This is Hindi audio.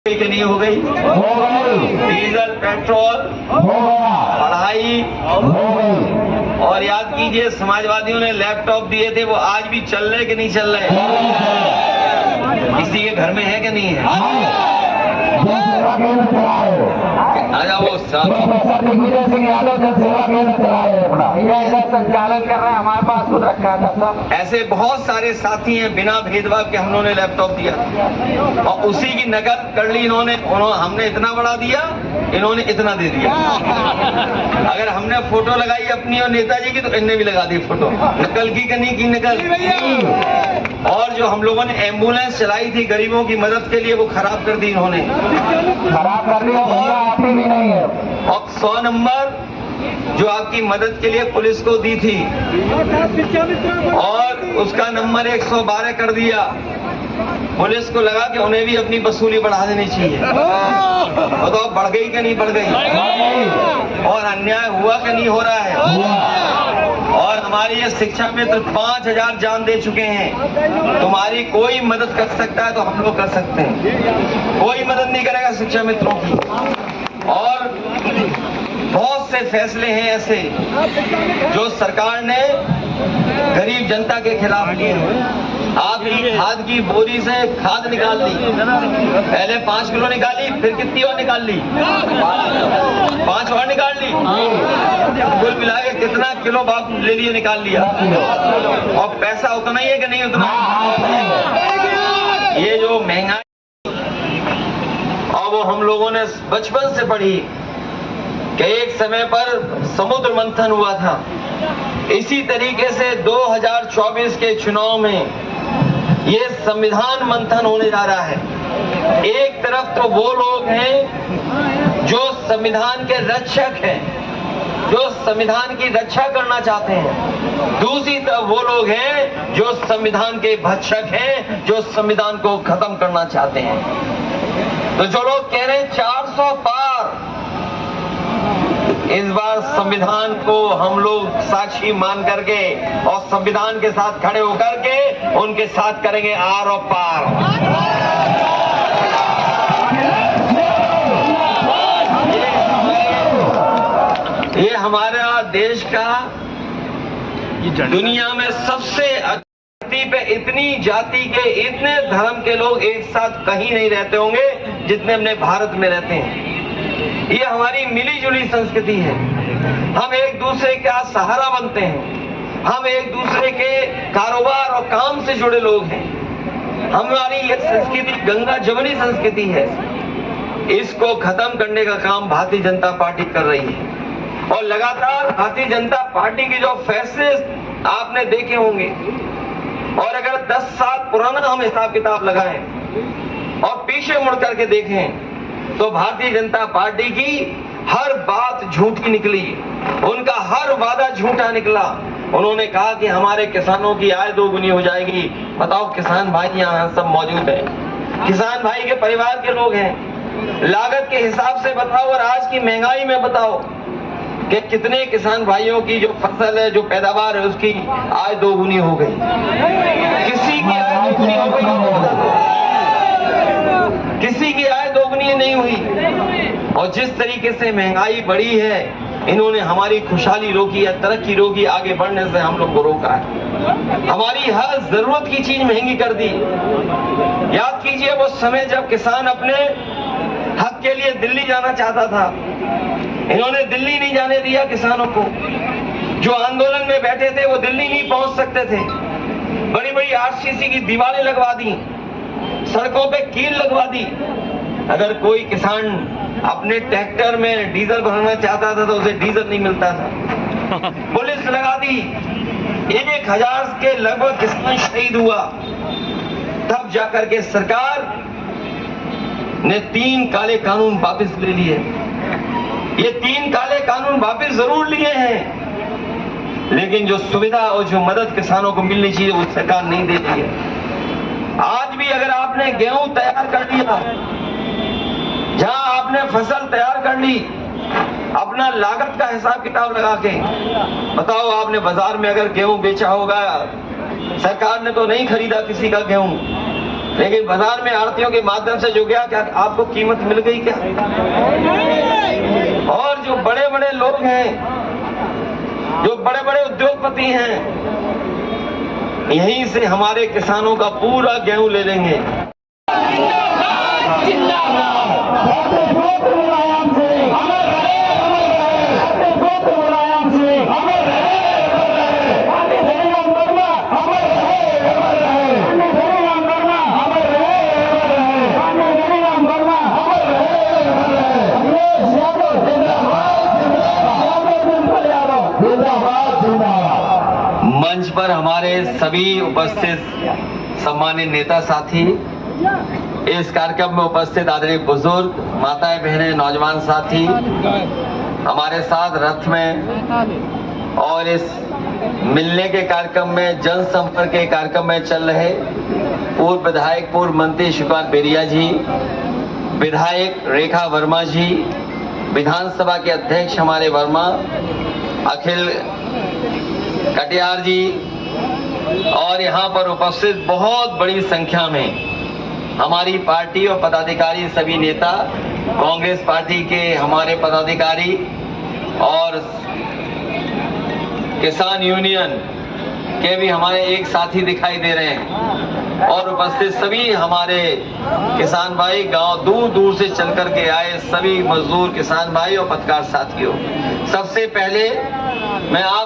के नहीं हो गई, डीजल पेट्रोल पढ़ाई, और याद कीजिए समाजवादियों ने लैपटॉप दिए थे, वो आज भी चल रहे कि नहीं चल रहे? किसी के घर में है कि नहीं है? आजा वो संचालन कर रहे हैं, हमारे पास खुद रखा था सब। ऐसे बहुत सारे साथी हैं, बिना भेदभाव के हमने लैपटॉप दिया और उसी की नकल कर ली इन्होंने। हमने इतना बड़ा दिया, इन्होंने इतना दे दिया। अगर हमने फोटो लगाई अपनी और नेताजी की, तो इनने भी लगा दी फोटो। नकल की नहीं की नकल। और जो हम लोगों ने एम्बुलेंस चलाई थी गरीबों की मदद के लिए, वो खराब कर दी इन्होंने, खराब कर दिया। आती भी नहीं है। और 100 नंबर जो आपकी मदद के लिए पुलिस को दी थी, और उसका नंबर 112 कर दिया। पुलिस को लगा कि उन्हें भी अपनी वसूली बढ़ा देनी चाहिए। बताओ बढ़ गई कि नहीं बढ़ गई? और अन्याय हुआ कि नहीं हो रहा है? और हमारे ये शिक्षा मित्र 5000 जान दे चुके हैं। तुम्हारी कोई मदद कर सकता है तो हम लोग कर सकते हैं, कोई मदद नहीं करेगा शिक्षा मित्रों की। और बहुत से फैसले हैं ऐसे जो सरकार ने गरीब जनता के खिलाफ लिए हैं। आपकी खाद की बोरी से खाद निकाल ली, पहले 5 किलो निकाली, फिर कितनी और निकाल ली? 5 और निकाल ली। कुल मिला के कितना किलो बाप ले लिए, निकाल लिया। और पैसा उतना ही है कि नहीं उतना? ये जो महंगाई, और वो हम लोगों ने बचपन से पढ़ी कि एक समय पर समुद्र मंथन हुआ था। इसी तरीके से 2024 के चुनाव में ये संविधान मंथन होने जा रहा है। एक तरफ तो वो लोग हैं जो संविधान के रक्षक हैं, जो संविधान की रक्षा करना चाहते हैं। दूसरी तरफ वो लोग हैं जो संविधान के भक्षक हैं, जो संविधान को खत्म करना चाहते हैं। तो जो लोग कह रहे हैं 400 पार, इस बार संविधान को हम लोग साक्षी मान करके और संविधान के साथ खड़े होकर के उनके साथ करेंगे आर और पार। ये हमारा देश का दुनिया में सबसे धरती पे इतनी जाति के, इतने धर्म के लोग एक साथ कहीं नहीं रहते होंगे जितने अपने भारत में रहते हैं। ये हमारी मिली जुली संस्कृति है। हम एक दूसरे का सहारा बनते हैं, हम एक दूसरे के कारोबार और काम से जुड़े लोग हैं। हमारी ये संस्कृति गंगा जमुनी संस्कृति है। इसको खत्म करने का काम भारतीय जनता पार्टी कर रही है। और लगातार भारतीय जनता पार्टी के जो फैसले आपने देखे होंगे, और अगर 10 साल पुराना हम हिसाब किताब लगाएं और पीछे मुड़ करके देखें, तो भारतीय जनता पार्टी की हर बात झूठी निकली, उनका हर वादा झूठा निकला। उन्होंने कहा कि हमारे किसानों की आय 2 गुनी हो जाएगी। बताओ, किसान भाई यहाँ सब मौजूद हैं, किसान भाई के परिवार के लोग हैं। लागत के हिसाब से बताओ और आज की महंगाई में बताओ कि कितने किसान भाइयों की जो फसल है, जो पैदावार है, उसकी आय 2 गुनी हो गई। किसी की आय 2 गुनी हो गई, किसी की आय 2 गुनी नहीं हुई। और जिस तरीके से महंगाई बढ़ी है, इन्होंने हमारी खुशहाली रोकी है, तरक्की रोकी, आगे बढ़ने से हम लोग को रोका है। हमारी हर जरूरत की चीज महंगी कर दी। याद कीजिए वो समय जब किसान अपने हक के लिए दिल्ली जाना चाहता था, इन्होंने दिल्ली नहीं जाने दिया किसानों को। जो आंदोलन में बैठे थे वो दिल्ली नहीं पहुंच सकते थे। बड़ी बड़ी आरसीसी की दीवारें लगवा दी, सड़कों पे कील लगवा दी। अगर कोई किसान अपने ट्रैक्टर में डीजल भरना चाहता था तो उसे डीजल नहीं मिलता था। पुलिस लगा दी, 1000 के लगभग किसान शहीद हुआ। तब जाकर के सरकार ने 3 काले कानून वापस ले लिए। ये 3 काले कानून वापस जरूर लिए हैं, लेकिन जो सुविधा और जो मदद किसानों को मिलनी चाहिए वो सरकार नहीं दे रही है। आज भी अगर आपने गेहूं तैयार कर लिया, जहां आपने फसल तैयार कर ली, अपना लागत का हिसाब किताब लगा के बताओ, आपने बाजार में अगर गेहूं बेचा होगा, सरकार ने तो नहीं खरीदा किसी का गेहूं, लेकिन बाजार में आड़तियों के माध्यम से जो गया, क्या आपको कीमत मिल गई क्या? और जो बड़े बड़े लोग हैं, जो बड़े बड़े उद्योगपति हैं, यहीं से हमारे किसानों का पूरा गेहूं ले लेंगे। मंच पर हमारे सभी उपस्थित सम्मानित नेता साथी, इस कार्यक्रम में उपस्थित आदरणीय बुजुर्ग, माताएं, बहनें, नौजवान साथी हमारे साथ रथ में और इस मिलने के कार्यक्रम में, जनसंपर्क के कार्यक्रम में चल रहे पूर्व विधायक, पूर्व मंत्री शिवकुमार बेरिया जी, विधायक रेखा वर्मा जी, विधानसभा के अध्यक्ष हमारे वर्मा, अखिल कटियार जी, और यहाँ पर उपस्थित बहुत बड़ी संख्या में हमारी पार्टी और पदाधिकारी, सभी नेता, कांग्रेस पार्टी के हमारे पदाधिकारी और किसान यूनियन के भी हमारे एक साथी दिखाई दे रहे हैं, और उपस्थित सभी हमारे किसान भाई, गांव दूर दूर से चल कर के आए सभी मजदूर किसान भाई और पत्रकार साथियों, सबसे पहले मैं आप